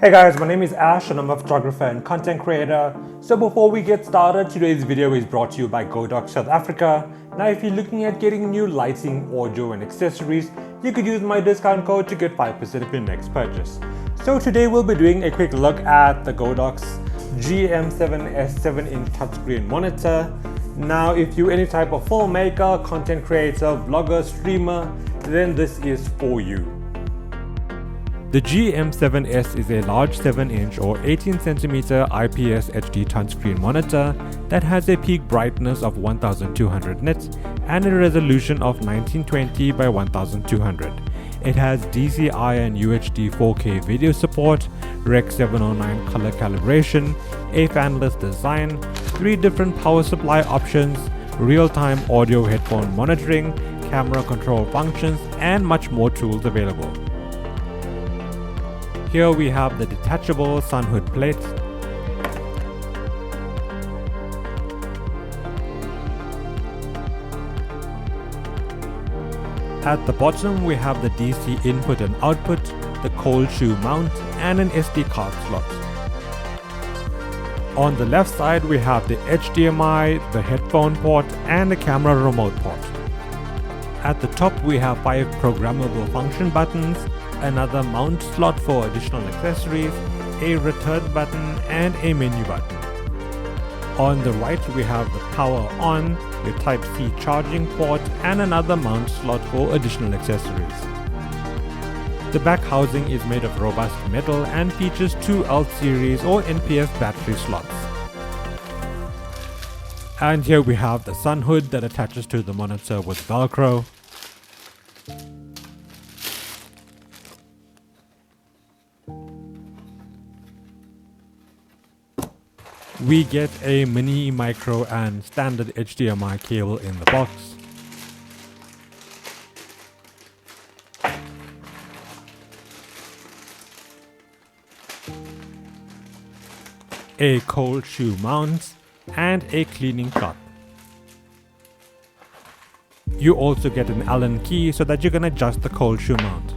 Hey guys, my name is Ash and I'm a photographer and content creator. So before we get started, today's video is brought to you by Godox South Africa. Now if you're looking at getting new lighting, audio and accessories, you could use my discount code to get 5% of your next purchase. So today we'll be doing a quick look at the Godox GM7S 7-inch touchscreen monitor. Now if you're any type of filmmaker, content creator, vlogger, streamer, then this is for you. The GM7S is a large 7-inch or 18cm IPS HD touchscreen monitor that has a peak brightness of 1200 nits and a resolution of 1920 by 1200. It has DCI and UHD 4K video support, Rec 709 color calibration, a fanless design, 3 different power supply options, real-time audio headphone monitoring, camera control functions, and much more tools available. Here we have the detachable sun hood plate. At the bottom we have the DC input and output, the cold shoe mount, and an SD card slot. On the left side we have the HDMI, the headphone port, and the camera remote port. At the top we have 5 programmable function buttons, another mount slot for additional accessories, a return button, and a menu button. On the right we have the power on, your Type-C charging port, and another mount slot for additional accessories. The back housing is made of robust metal and features 2 L-series or NPF battery slots. And here we have the sun hood that attaches to the monitor with Velcro. We get a mini, micro, and standard HDMI cable in the box. A cold shoe mount and a cleaning cloth. You also get an Allen key so that you can adjust the cold shoe mount.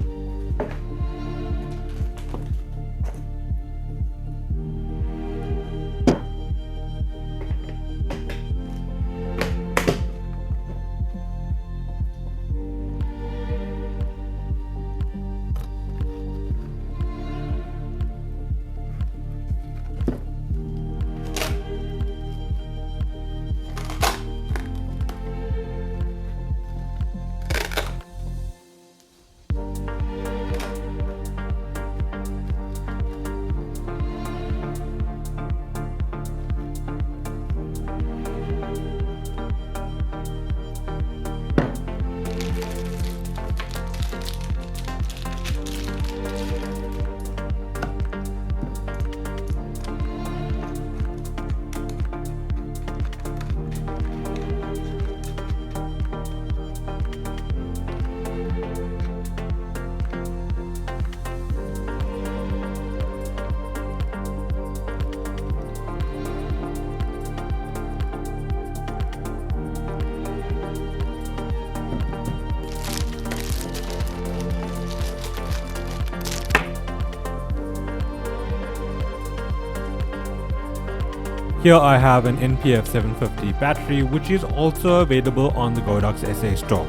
Here I have an NPF 750 battery which is also available on the Godox SA store.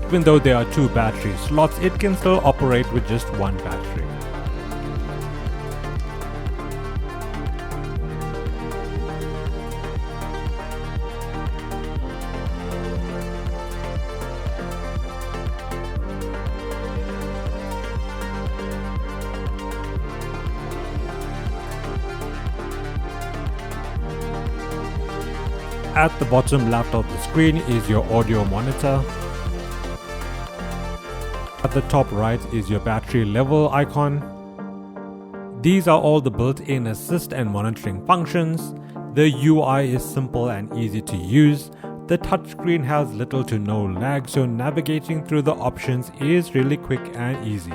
Even though there are 2 battery slots, it can still operate with just 1 battery. At the bottom left of the screen is your audio monitor. At the top right is your battery level icon. These are all the built-in assist and monitoring functions. The UI is simple and easy to use. The touchscreen has little to no lag, so navigating through the options is really quick and easy.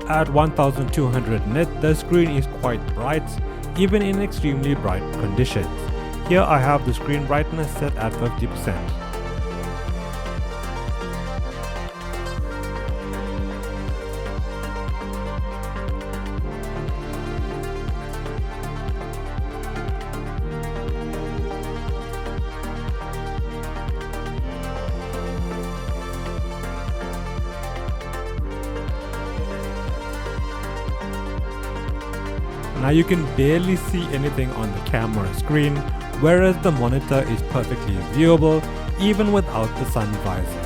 At 1200 nit, the screen is quite bright, even in extremely bright conditions. Here I have the screen brightness set at 50%. Now you can barely see anything on the camera screen, whereas the monitor is perfectly viewable even without the sun visor.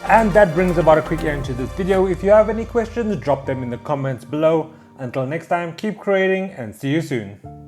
And that brings about a quick end to this video. If you have any questions, drop them in the comments below. Until next time, keep creating and see you soon.